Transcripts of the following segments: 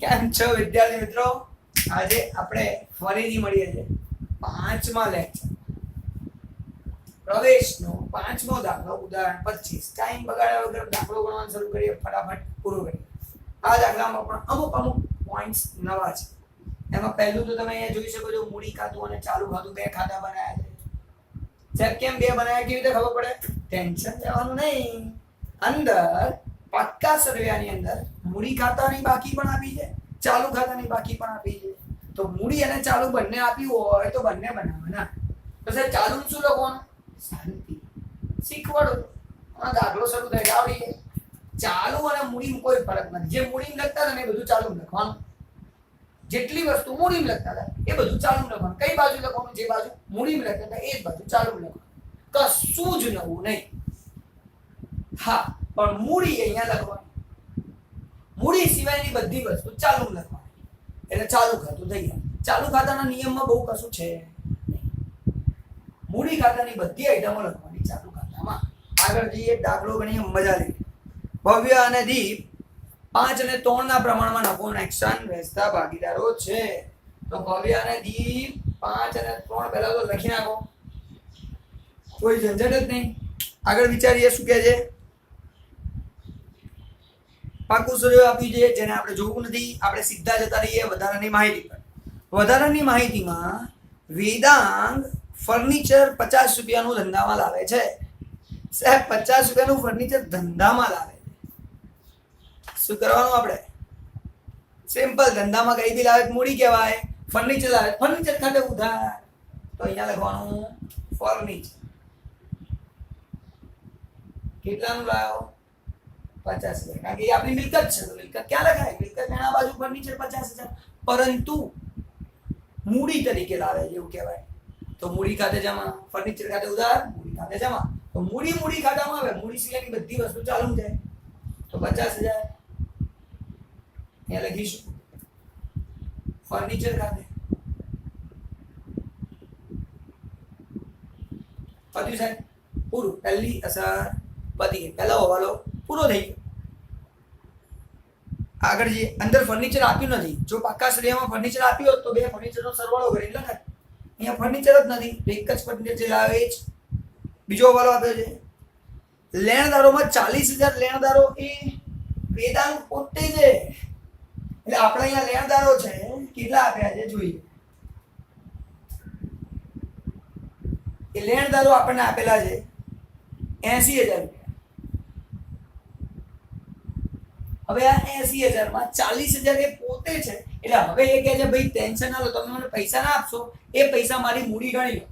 કેમ છો વિદ્યાર્થી મિત્રો? આજે આપણે ફરીથી મળીએ છીએ પાંચમા લેક્ચર પ્રવેશનો પાંચમો દાખલો ઉદાહરણ 25. ટાઈમ બગાડ્યા વગર દાખલો ગણવાનું શરૂ કરીએ, ફટાફટ પૂરો કરીએ. આ દાખલામાં પણ અમુક પોઈન્ટ્સ નવા છે. એમાં પહેલું તો તમે અહીંયા જોઈ શકો છો, મૂડી ખાતું અને ચાલુ ખાતું બે ખાતા બનાવ્યા છે. સાહેબ કેમ બે બનાવ્યા, કેવી રીતે ખબર પડે? ટેન્શન લેવાનું નહીં. અંદર પાક્કા સરવૈયાની અંદર મૂડી ખાતાની બાકી પણ આપી છે, ચાલુ ખાતાની બાકી પણ આપી છે. તો મૂડી અને ચાલુ બંને આપ્યું હોય તો બંને બનાવવાના. તો સાહેબ ચાલુ શું લખવાનું? શાંતિ શીખવાડો. આ દાખલો શરૂ થઈ આવડી ગયો. ચાલુ અને મૂડી કોઈ ફરક નથી. જે મૂડી લખતા હતા ને એ બધું ચાલુ લખવાનું. જેટલી વસ્તુ મૂડી લખતા હતા એ બધું ચાલુ લખવાનું. કઈ બાજુ લખવાનું? જે બાજુ મૂડી લખતા હતા એ જ બાજુ ચાલુ લખવાનું. કશું જ નવું નહીં. હા, પણ મૂડી અહીંયા લખવાની. મૂડી સિવાયની બધી વસ્તુ ચાલુ લખવાની. એટલે ચાલુ ખાતું થઈ ગયા. ચાલુ ખાતાના નિયમમાં બહુ કશું છે નહીં. મૂડી ખાતાની બધી આઈટમો લખવાની ચાલુ ખાતામાં. આગળ જઈએ, દાખલો ગણીએ, મજા લઈએ. ભવ્ય અને દીપ 5 અને 3 ના પ્રમાણમાં નફો નુકસાન વહેંચતા ભાગીદારો છે. તો ભવ્ય અને દીપ 5 અને 3 પહેલા તો લખી નાખો, કોઈ ઝંઝટ જ નહીં. આગળ વિચારીએ શું કહે છે. પાકું સૂર્ય આપ્યું છે જેને આપણે જોવું નથી. આપણે સીધા જતા રહીએ વધારાની માહિતી પર. વધારાની માહિતીમાં વેદાંગ ફર્નિચર 50 રૂપિયાનું ધંધામાં લાવે છે. સાહેબ 50 રૂપિયાનું ફર્નિચર ધંધામાં લાવે છે. શું કરવાનું આપણે? સિમ્પલ. ધંધામાં કઈ બી લાવે મૂડી કહેવાય. ફર્નિચર લાવે, ફર્નિચર ખાતે ઉધાર. તો અહીંયા લખવાનું ફર્નિચર. કેટલાનું લાવ્યો? 50,000. કારણ કે એ આપણી મિલકત છે. તો મિલકત ક્યાં લખાય? મિલકત આ બાજુ ફર્નિચર 50,000. પરંતુ મૂડી તરીકે લાવે છે એવું કહેવાય. તો મૂડી ખાતે જમા, ફર્નિચર ખાતે ઉધાર, મૂડી ખાતે જમા. તો મૂડી ખાતામાં આવે. મૂડી સિવાયની બધી વસ્તુ ચાલુ જાય. તો 50,000 અહીંયા લખીશું ફર્નિચર ખાતે. પત્યું સાહેબ? પૂરું. પહેલી અસર પતી ગઈ. પહેલો હવાલો પૂરો થઈ ગયો. આગળ જઈએ. અંદર ફર્નિચર આપ્યું નથી. જો પાક્કા શ્રેયમાં ફર્નિચર આપ્યું હોત તો બે ફર્નિચરનો સરવાળો કરી લખાય. અહીંયા ફર્નિચર જ નથી. એક જ ફર્નિચર લાવે છે. બીજો હવાલો આપ્યો છે. લેણદારોમાં 40,000 લેણદારો એ વેદાંગ પોતે છે. એટલે આપણે અહીંયા લેણદારો છે કેટલા આપ્યા છે જોઈએ. એ લેણદારો આપણને આપેલા છે 80,000 રૂપિયા. હવે આ 80,000 માં 40,000 એ પોતે છે. એટલે હવે એ કહે છે ભાઈ ટેન્શન ના લો, તમે મને પૈસા ના આપશો, એ પૈસા મારી મૂડી ગણી લો.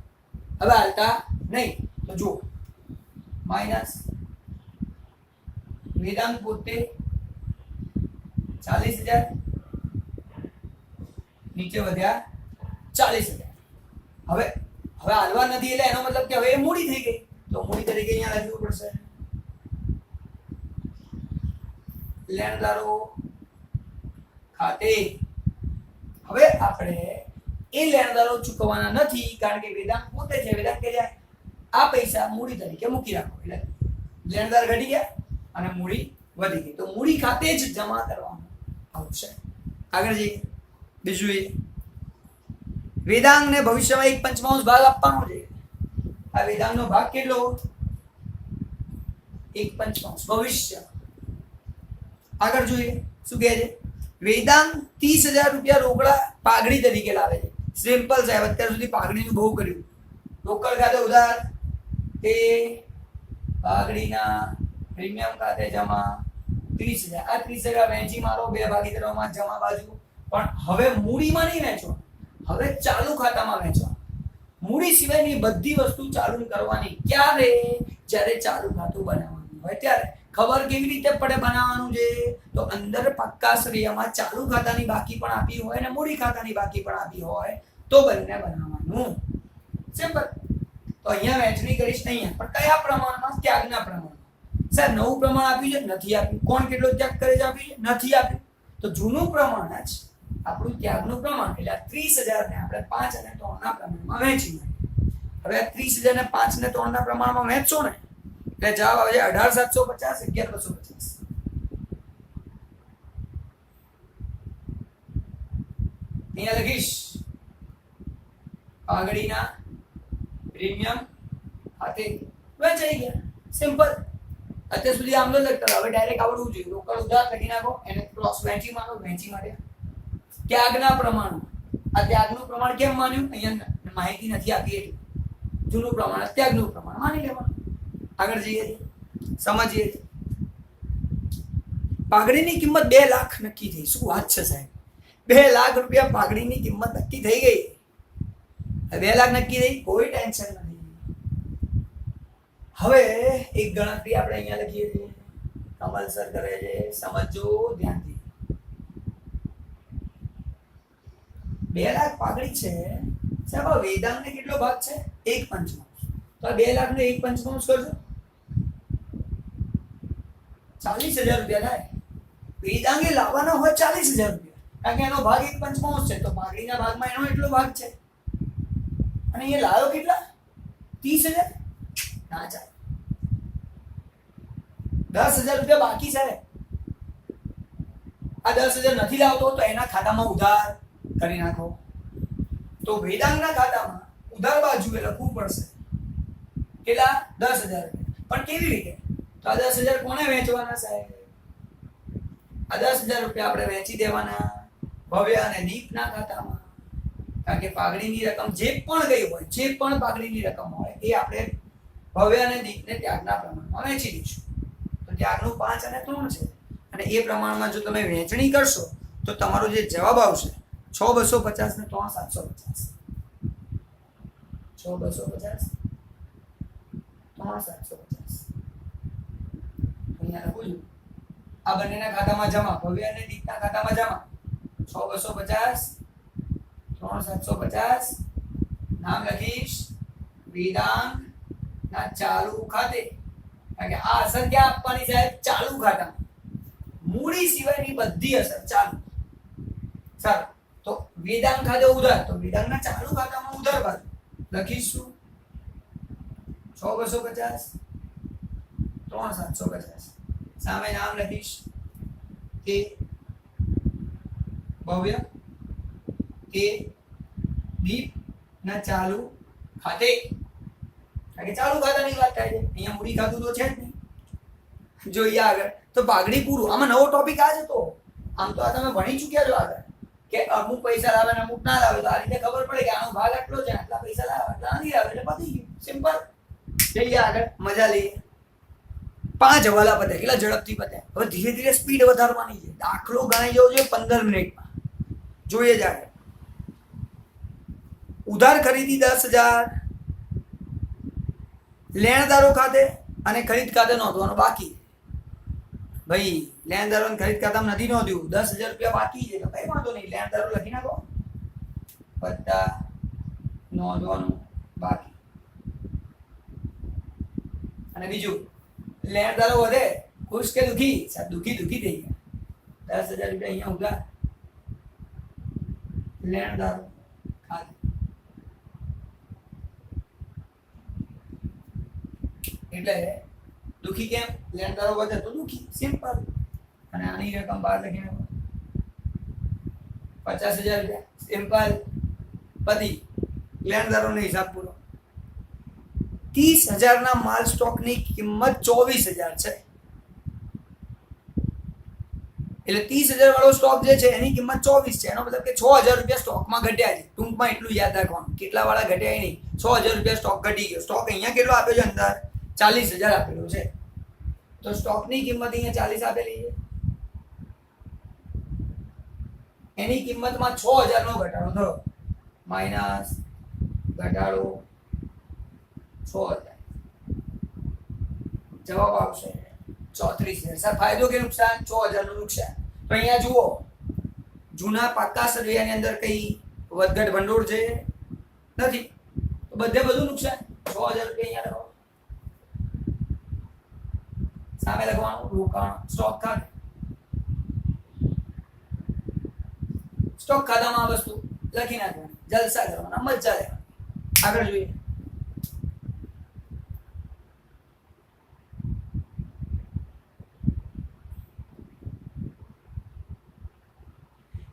હવે હાલતા નહીં. તો જુઓ, માઇનસ વેદાંગ પોતે 40,000, નીચે વધ્યા 40,000. હવે હાલવા નથી એટલે એનો મતલબ કે હવે એ મૂડી થઈ ગઈ. તો મૂડી તરીકે અહીંયા લખવું પડશે લેણદારો ખાતે. હવે આપણે એ લેણદારો ચૂકવવાના નથી કારણ કે વેદાંત પોતે છે. વેદાંત કહે છે આ પૈસા મૂડી તરીકે મૂકી રાખો. એટલે લેણદાર ઘટી ગયા અને મૂડી વધી ગઈ. તો મૂડી ખાતે જ જમા કરવાનું આવશે. આગળ જઈએ. બીજું એ વેદાંગને ભવિષ્યમાં 1/5 ભાગ આપવાનો છે. આ વેદાંગનો ભાગ કેટલો? 1/5 ભવિષ્ય. આગળ જોઈએ શું કહે છે. વેદાંગ 30,000 રૂપિયા રોકડા પાઘડી તરીકે લાવે છે. સિમ્પલ સાહેબ, અત્યાર સુધી પાઘડીનું બહુ કર્યું. રોકડ ખાતે ઉધાર, તે પાઘડીના પ્રીમિયમ ખાતે જમા 30,000. આ 30,000 વેચી મારો બે ભાગીદારોમાં જમા બાજુ. પણ હવે મૂડીમાં નહીં વેચવા, હવે ચાલુ ખાતામાં વેચવા. મૂડી સિવાયની બધી વસ્તુ ચાલુ કરવાની. ક્યારે? જ્યારે ચાલુ ખાતું બનાવવાનું હોય ત્યારે. ખબર કેવી રીતે પડે બનાવવાનું છે? તો અંદર પાક્કા શ્રેયમાં ચાલુ ખાતાની બાકી પણ આપી હોય અને મૂડી ખાતાની બાકી પણ આપી હોય તો બંને બનાવવાનું. સિમ્પલ. તો અહીંયા વહેંચણી કરીશ નહીં, પણ કયા પ્રમાણમાં? ત્યાગના પ્રમાણમાં. સર નવું પ્રમાણ આપ્યું છે? નથી આપ્યું. કોણ કેટલો ત્યાગ કરે છે? આપ્યું છે? નથી આપ્યું. તો જૂનું પ્રમાણ જ આપણું ત્યાગનું પ્રમાણ. એટલે 30,000 ને આપણે 5 અને 3 ના પ્રમાણમાં વહેંચી નાખીએ. હવે 30,000 ને 5 ને 3 ના પ્રમાણમાં વહેંચશો ને એટલે જવાબ આવે છે 18,750, 11,250. અહીંયા લખીશ પાઘડીના પ્રીમિયમ ખાતે વેચાઈ ગયા. સિમ્પલ. અત્યાર સુધી આમ ન લખતા, હવે ડાયરેક્ટ આવડવું જોઈએ. રોકડ ઉધાર લખી નાખો, એને ક્રોસ વેચી માનો. વેચી માટે ત્યાગના પ્રમાણ. આ ત્યાગનું પ્રમાણ કેમ માન્યું? અહીંયા માહિતી નથી આપી એટલે જૂનું પ્રમાણ ત્યાગનું પ્રમાણ માની લેવાનું. આગળ જઈએ સમજીએ. પાઘડીની કિંમત 2 લાખ નક્કી થઈ. શું વાત છે સાહેબ? 2 લાખ રૂપિયા પાઘડીની કિંમત નક્કી થઈ ગઈ. 2 લાખ નક્કી થઈ, કોઈ ટેન્શન નથી. હવે એક ગણતરી આપણે અહીંયા લખીએ છીએ, કમલ સર કરે છે, સમજો ધ્યાનથી. 2 લાખ પાઘડી છે સાહેબ. વેદાંગને કેટલો ભાગ છે? 1/5. તો આ 2 લાખ ને 1/5 કરજો, 40,000 રૂપિયા થાય. વેદાંગે લાવવાના હોય 40,000 રૂપિયા, કારણ કે એનો ભાગ 1/5 છે, તો પાઘડીના ભાગમાં એનો એટલો ભાગ છે. અને એ લાવ્યો કેટલા? 30,000. ના ચાલે, 10,000 રૂપિયા બાકી છે. આ 10,000 નથી લાવતો તો એના ખાતામાં ઉધાર કરી નાખો. તો વેદાંગના ખાતામાં ઉધાર બાજુએ લખવું પડશે કેટલા? 10,000 રૂપિયા. પણ કેવી રીતે? તો આ 10,000 કોને વેચવાના સાહેબ? આ 10,000 રૂપિયા આપણે વેચી દેવાના ભવ્ય અને દીપના ખાતામાં. કારણ કે પાઘડીની રકમ જે પણ ગઈ હોય, જે પણ પાઘડીની રકમ હોય, એ આપણે ભવ્ય અને દીપને ત્યાગના પ્રમાણમાં વેચી દઈશું. તો ત્યાગનું 5 અને 3 છે. અને એ પ્રમાણમાં જો તમે વેચણી કરશો તો તમારો જે જવાબ આવશે 6,250 ને 3,750. 6,250 3,750. અહીંયા લખું છું, આ બંનેના ખાતામાં જમા, ભવ્ય અને દીપના ખાતામાં જમા. 6,250 3,750. નામ લખીશ વેદાંગ ના ચાલુ ખાતે. કારણ કે આ અસર ક્યાં આપવાની સાહેબ? ચાલુ ખાતામાં. મૂડી સિવાયની બધી અસર ચાલુ. સારું, તો વેદાંગ ખાતે ઉધાર, તો વેદાંગના ચાલુ ખાતામાં ઉધાર બાજુ લખીશું 6,250 3,750. સામે નામ લખીશ કે ભવ્ય કે દીપ ના ચાલુ ખાતે. કારણ કે ચાલુ ખાતાની વાત થાય છે, અહીંયા મૂડી ખાતું તો છે જ નહીં. જોઈએ આગળ. તો પાઘડી પૂરું. આમાં નવો ટોપિક આ જ હતો. આમ તો આ તમે ભણી ચૂક્યા છો આગળ, કે અમુક પૈસા લાવે ને અમુક ના લાવે. તો આ રીતે ખબર પડે કે આનો ભાગ આટલો છે, આટલા પૈસા લાવે, આટલા નથી લાવે, એટલે પતી ગયું. સિમ્પલ. જઈએ આગળ, મજા લઈએ. 5 હવાલા પતે. કેટલા ઝડપથી પતે. હવે ધીરે ધીરે સ્પીડ વધારવાની છે. દાખલો ગણાઈ જવો જોઈએ 15 મિનિટમાં. જોઈએ જ આગળ. ઉધાર ખરીદી 10,000 લેણદારો ખાતે અને ખરીદ ખાતે નોંધવાનો બાકી. ભાઈ લેણદારો અને ખરીદ ખાતામાં નથી નોંધ્યું, 10,000 રૂપિયા બાકી છે, તો કઈ વાંધો નહીં, લેણદારો લખી નાખો, વત્તા નોંધવાનું બાકી. અને બીજું, લેણદારો વધે, ખુશ કે દુખી? સાહેબ દુખી થઈ ગયા. 10,000 રૂપિયા અહીંયા ઉધાર લેણદારો ખાતે. એટલે દુખી કેમ? લેણદારો વધે તો દુખી. સિમ્પલ. અને આની રકમ બહાર લખીને 50,000 રૂપિયા. સિમ્પલ. પતી. લેણદારોનો હિસાબ પૂરો. 30,000 ના માલ સ્ટોકની કિંમત 24,000 છે. એટલે 30,000 વાળો સ્ટોક જે છે એની કિંમત 24 છે. એનો મતલબ કે 6,000 રૂપિયા સ્ટોકમાં ઘટ્યા છે. ટૂંકમાં એટલું યાદ રાખવાનું. કેટલા વાળા ઘટ્યા નહીં, 6,000 રૂપિયા સ્ટોક ઘટી ગયો. સ્ટોક અહીંયા કેટલો આપ્યો છે? અંદર 40,000 આપેલો છે. તો સ્ટોકની કિંમત અહીંયા 40 આપેલી છે. એની કિંમતમાં 6,000 નો ઘટાડો થયો, માઇનસ ઘટાડો 6,000. જવાબ આવશે 34,000. સર ફાયદો કે નુકસાન? 6,000 નું નુકસાન. તો અહીંયા જુઓ, જૂના પાકા સર્વેની અંદર કઈ વધઘટ ભંડોળ છે નથી, તો બધે બધું નુકસાન. 6,000 રૂપિયા અહીંયા લખો. સામે લખવાનું રોકાણ સ્ટોક ખાતે. સ્ટોક ખાતામાં આ વસ્તુ લખી નાખવાની, જલસા કરવાના, મજા લેવાની. આગળ જોઈએ.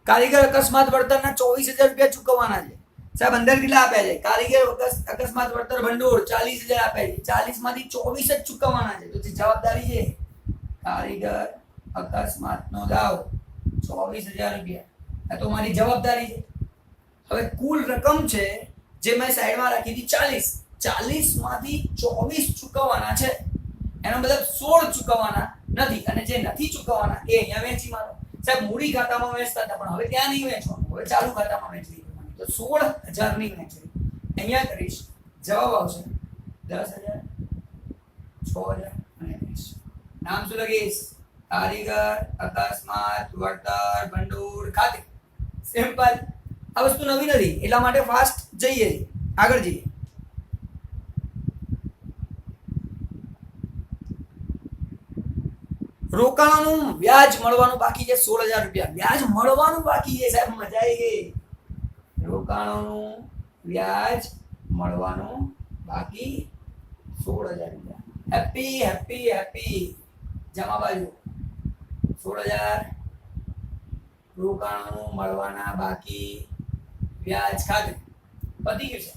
કારીગર અકસ્માત વળતરના 24,000 રૂપિયા ચૂકવવાના છે સાહેબ. અંદર કેટલા આપ્યા છે? કારીગર અકસ્માત વળતર ભંડોળ 40,000 આપ્યા છે. 40 માંથી 24 જ ચૂકવવાના છે. તો જે જવાબદારી છે કારીગર અકસ્માતનો દાવ 24,000 રૂપિયા, આ તો મારી જવાબદારી છે. હવે કુલ રકમ છે જે મેં સાઈડમાં રાખી હતી 40 માંથી 24 ચૂકવવાના છે. એનો મતલબ 16 ચૂકવવાના નથી, અને જે નથી ચૂકવવાના એ અહીંયા વેચી મારો સાહેબ. મૂડી ખાતામાં વેચતા હતા પણ હવે ત્યાં નહીં વેચવાનું, હવે ચાલુ ખાતામાં વેચવી કરવાની. તો 16,000 ની વેચવી અહીંયા કરીશ. જવાબ આવશે 10,000, 6,000 અને 20. નામ શું લખીશ? કારીગર અકસ્માત વળતર ભંડોળ ખાતે. સિમ્પલ. આ વસ્તુ નવી નથી એટલા માટે ફાસ્ટ જઈએ, આગળ જઈએ. રોકાણોનું વ્યાજ મળવાનું બાકી છે 16,000 રૂપિયા. વ્યાજ મળવાનું બાકી છે સાહેબ, મજા આવી ગઈ. રોકાણોનું વ્યાજ મળવાનું બાકી 16,000 રૂપિયા. Happy happy happy. જમા બાજુ 16,000 રોકાણોનું મળવાના બાકી વ્યાજ ખાતે. પતી ગયું છે.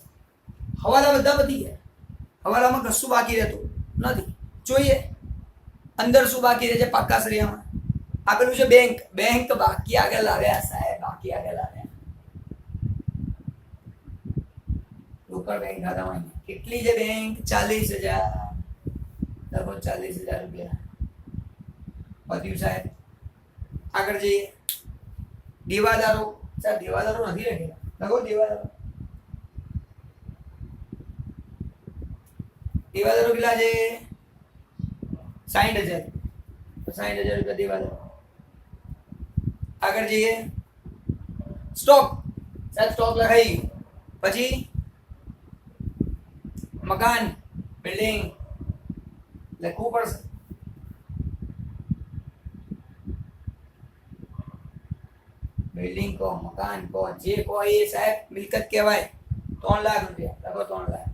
હવાલા બધા પતી ગયા. હવાલામાં કશું બાકી રહેતું નથી. જોઈએ અંદર શું બાકી રહે છે પાક્કા શ્રેયામાં. આપેલું છે બેંક. બેંક બાકી આગળ લાવ્યા સાહેબ, બાકી આગળ લાવ્યા. રોકડ બેંક ખાતામાં કેટલી છે બેંક? 40,000. લગભગ 40,000 રૂપિયા પત્યું સાહેબ. આગળ જઈએ. દેવાદારો સાહેબ, દેવાદારો નથી રાખેલા. લખો દેવાદારો. દેવાદારો કેટલા છે? 60,000. 60,000 રૂપિયા દેવાદારો. આગળ જઈએ. સ્ટોક સાહેબ, સ્ટોક લખાઈ ગયું. પછી મકાન બિલ્ડિંગ લખવું પડશે. બિલ્ડિંગ કો મકાન કો જે કો એ સાહેબ મિલકત કહેવાય. 3 લાખ રૂપિયા લખો. 3 લાખ.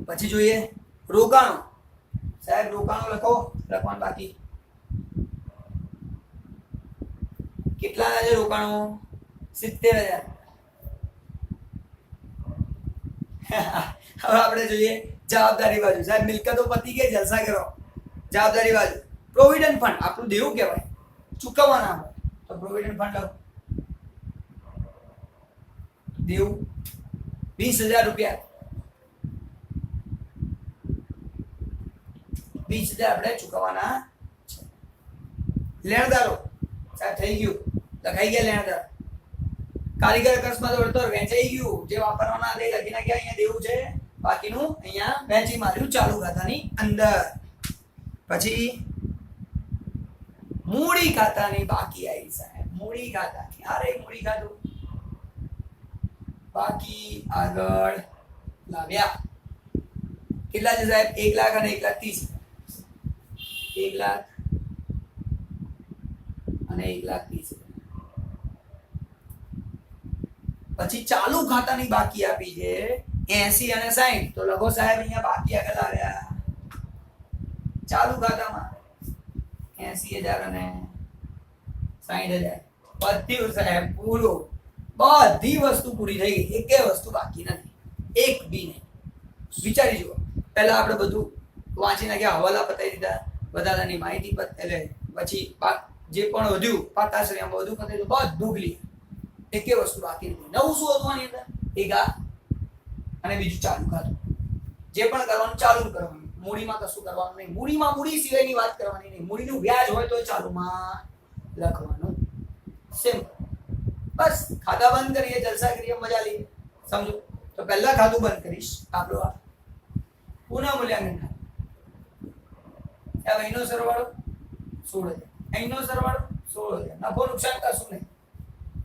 પછી જોઈએ રોકાણો સાહેબ. રોકાણો લખો. લખવાનું બાકી. કેટલા છે રોકાણો? 70,000. હવે આપણે જોઈએ જવાબદારી બાજુ સાહેબ. મિલકતો પતી ગઈ, જલસા કરો. જવાબદારી બાજુ પ્રોવિડન્ટ ફંડ આપણું દેવું કહેવાય, ચૂકવવાના હોય તો પ્રોવિડન્ટ ફંડ લખો. દેવું 20,000 રૂપિયા. 20,000 આપણે ચૂકવવાના છે. લેણદારો સાહેબ થઈ ગયું, લખાઈ ગયા લેણદાર. કારીગર અકસ્માત વળતર વેચાઈ ગયું. જે વાપરવાના તે લખી નાખ્યા. અહીંયા દેવું છે, બાકીનું અહીંયા વેચી માર્યું ચાલુ ખાતાની અંદર. પછી મૂડી ખાતાની બાકી આવી સાહેબ. મૂડી ખાતાની અરે મૂડી ખાતું બાકી આગળ લાવ્યા. કેટલા છે સાહેબ? 1 લાખ અને 1,30,000. 1 લાખ અને 1,30,000. પછી ચાલુ ખાતાની બાકી આપી છે 80 અને 60. તો લખો સાહેબ અહીંયા બાકી આગળ આવ્યા. ચાલુ ખાતામાં 80,000 અને 60,000 બધું સાહેબ પૂરું. બધી વસ્તુ પૂરી થઈ ગઈ. એકે વસ્તુ બાકી નથી, એક બી નહીં. વિચારી જુઓ. પહેલા આપણે બધું વાંચી નાખ્યા, હવાલા પતાવી દીધા, વધારાની માહિતી એટલે પછી જે પણ વધ્યું પાતાશ્રયમાં બધું પતાવી દીધું, બધું ક્લિયર. એકે વસ્તુ બાકી નથી. નવું શું હતું આની અંદર? એક આ અને બીજું ચાલુ ખાતું. જે પણ કરવાનું ચાલુ કરવાનું. મૂડીમાં કશું કરવાનું નહીં. મૂડીમાં મૂડી સિવાયની વાત કરવાની નહીં. મૂડીનું વ્યાજ હોય તો ચાલુમાં લખવાનું. સિમ્પલ. બસ ખાતા બંધ કરીએ, જલસા કરીએ, મજા લઈએ. સમજો. તો પહેલા ખાતું બંધ કરીશ આપણું આ પુનઃ મૂલ્યાંકન ખાતું. અહીંનો સરવાળો 16,000. અહીંનો સરવાળો 16,000. નફો નુકસાન કશું નહીં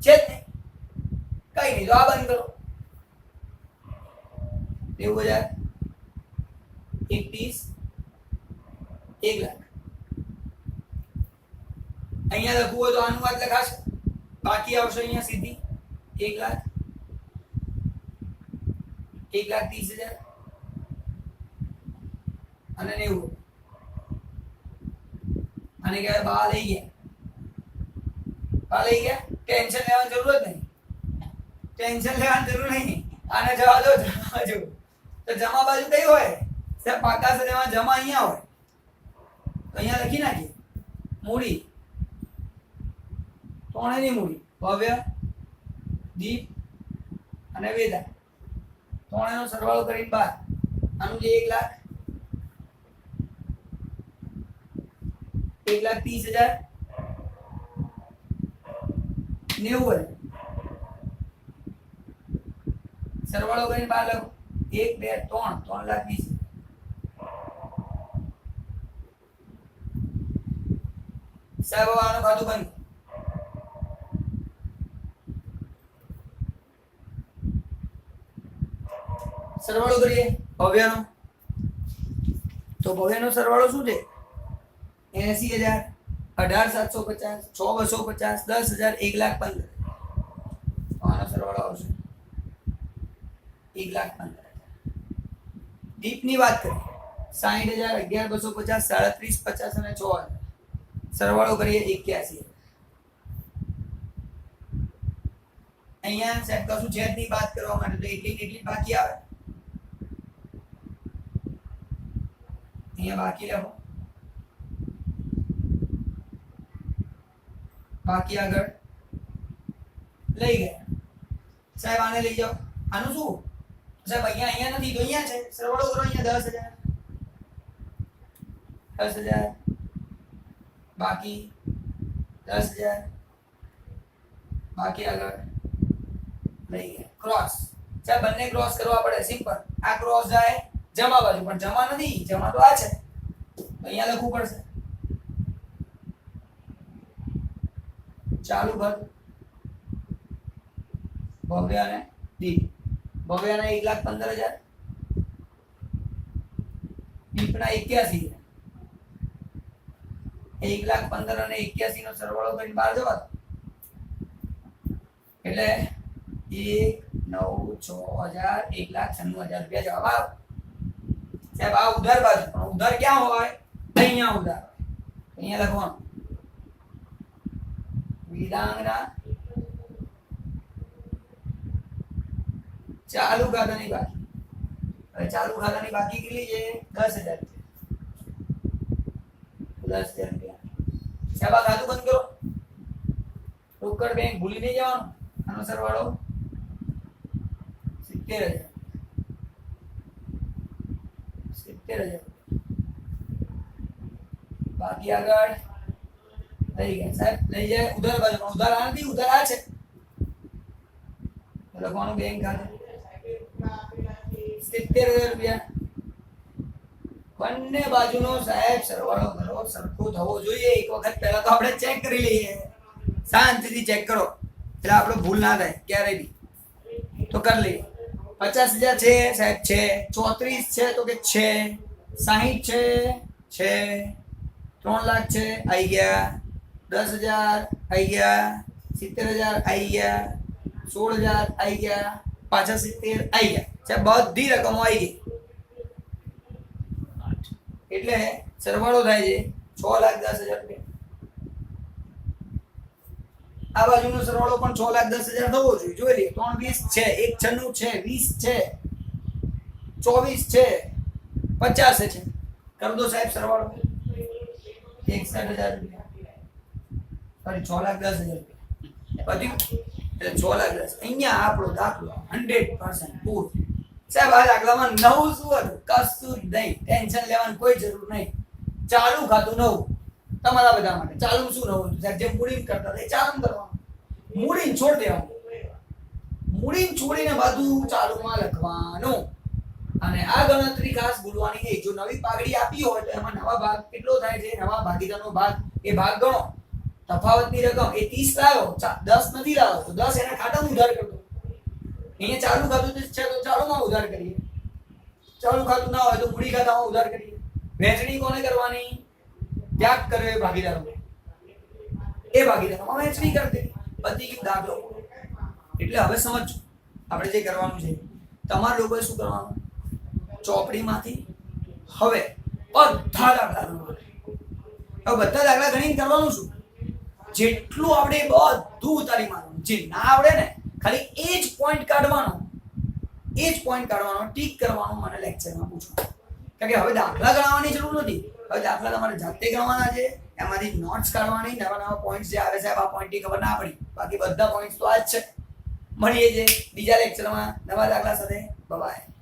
છે જ નહીં. કઈ નહીં. તો આ બંધ કરો. 90,000 31 1 લાખ. અહીંયા લખવું હોય તો આનું વાત લખાશે. બાકી આવશે અહીંયા સીધી 1 લાખ 1,30,000 અને 90. અને કહેવાય બહાર લઈ ગયા લઈ ગયા, ટેન્શન લેવાની જરૂર જ નહીં, ટેન્શન લેવાની જરૂર નહીં. આને જવા દો, તો જમા બાજુ કઈ હોય? સાહેબ પાકા સદેમાં જમા અહીંયા હોય, તો અહીંયા લખી નાખીએ મૂડી, ત્રણેયની મૂડી, ભવ્ય, દીપ અને વેદાંત, ત્રણેયનો સરવાળો કરીને 12. આનું જે 1 લાખ 1,30,000 90 સરવાળો કરીને 12 લખો. 1 2 3 3,20,000. સાહેબ આનું ખાતું બંધ. સરવાળો કરીએ ભવ્યનો, તો ભવ્યનો સરવાળો શું છે? 80,000 18,750 6,250 10,000 1,15,000. આનો સરવાળો આવશે 1,15,000. દીપની વાત કરીએ 60,000 11,250 37,50 અને 6,000. સરવાળો કરીએ 81,000. અહીંયા સાહેબ કશું છે જ નહીં વાત કરવા માટે, તો એટલી બાકી આવે. અહીંયા બાકી લખો, બાકી આગળ લઈ ગયા. સાહેબ આને લઈ જાઓ. આનું શું સાહેબ? અહીંયા નથી તો અહીંયા છે, સરવાળો કરો. અહીંયા 10,000 બાકી 10,000 બાકી આગળ લઈ ગયા. ક્રોસ સાહેબ બંને ક્રોસ કરવા પડે, સિમ્પલ. આ ક્રોસ જાય જમા બાજુ, પણ જમા નથી, જમા તો આ છે, અહીંયા લખવું પડશે. ચાલુ ખાતું ભવ્ય અને દીપ. ભવ્યના 1,15,000, દીપના 81,000. 1,15,000 અને 81 નો સરવાળો કરીને 12 જવા દો. એટલે 1,9,6,000 1,96,000 રૂપિયા જવાબ આવે. સાહેબ આ ઉધાર બાજુ, પણ ઉધાર ક્યાં હોય? અહીંયા ઉધાર હોય. અહીંયા લખવાનું વિદાંગના ચાલુ ખાતાની બાકી. હવે ચાલુ ખાતાની બાકી કેટલી છે? 10,000 રૂપિયા. 10,000 રૂપિયા. સાહેબ આ ખાતું બંધ કરો. રોકડ બેંક ભૂલી નહીં જવાનું. આનો સરવાળો 70,000. 70,000 બાકી આગળ લઈ ગયા. સાહેબ લઈ જાય ઉધાર બાજુ, પણ ઉધાર આ નથી, ઉધાર આ છે. લખવાનું બેંક ખાતે 70,000 રૂપિયા. બંને બાજુનો સાહેબ સરવાળો કરો, સરખો થવો જોઈએ. એક વખત પહેલા તો આપણે ચેક કરી લઈએ, શાંતિથી ચેક કરો, એટલે આપણો ભૂલ ના થાય ક્યારેય બી. તો કરી લઈએ. 50,000 છે સાહેબ, છે. 34 છે તો કે છે. 60 છે. 3 લાખ છે, આવી ગયા. 10,000 આવી ગયા. 70,000 આવી ગયા. 16,000 આવી ગયા. પાછા 70 આવી ગયા. સાહેબ બધી રકમો આવી ગઈ. એટલે સરવાળો થાય છે 6,10,000 રૂપિયા. આ બાજુનો સરવાળો પણ 6,10,000 થવો જોઈએ. જોઈ લઈએ. 3 20 છે, 1 96 છે, 20 છે, 24 છે, 50 છે. કરી દો સાહેબ સરવાળો 61,000 રૂપિયા. સોરી 6,10,000 રૂપિયા. બધું એટલે 6,10,000. અહીંયા આપણો દાખલો 100% પૂરો. સાહેબ આ દાખલામાં નવું શું હતું? કશું જ નહીં. ટેન્શન લેવાની કોઈ જરૂર નહીં. ચાલુ ખાતું નવું તમારા બધા માટે. ચાલુ શું નવું હતું? સાહેબ જેમ મૂડી કરતા હતા ચાલુ કરવાનું, મૂડી છોડ દેવાનું. મૂડી છોડીને બધું ચાલુમાં લખવાનું. અને આ ગણતરી ખાસ ભૂલવાની નહીં. જો નવી પાઘડી આપી હોય તો એમાં નવા ભાગ કેટલો થાય છે? નવા ભાગીદારનો ભાગ, એ ભાગ ગણો. તફાવતની રકમ એ 30 લાવ્યો, 10 નથી લાવ્યો તો 10 એના ખાતામાં ઉધાર કરતો. અહીંયા ચાલુ ખાતું છે તો ચાલુમાં ઉધાર કરીએ. ચાલુ ખાતું ના હોય તો મૂડી ખાતામાં ઉધાર કરીએ. વહેંચણી કોને કરવાની? ત્યાગ કર્યો એ ભાગીદારો, એ ભાગીદારોમાં વહેંચણી કરી દે. બધી ગયું દાખલો. એટલે હવે સમજો આપણે જે કરવાનું છે. તમારા લોકોએ શું કરવાનું? ચોપડીમાંથી હવે બધા દાખલા ગણવાના. હવે બધા દાખલા ગણીને કરવાનું શું? જેટલું આવડે એ બધું ઉતારી મારવાનું. જે ના આવડે ને ખાલી એ જ પોઈન્ટ કાઢવાનો, ટીક કરવાનો, મને લેક્ચરમાં પૂછવાનું. કારણ કે હવે દાખલા ગણવાની જરૂર નથી. હવે દાખલા તમારે જાતે ગણવાના છે, એમાંથી નોટ્સ કાઢવાની, નવા નવા પોઈન્ટ્સ જે આવે સાહેબ આ પોઈન્ટની ખબર ના પડી, બાકી બધા પોઈન્ટ્સ તો આ જ છે. મળીએ છીએ બીજા લેક્ચરમાં નવા દાખલા સાથે. બાય.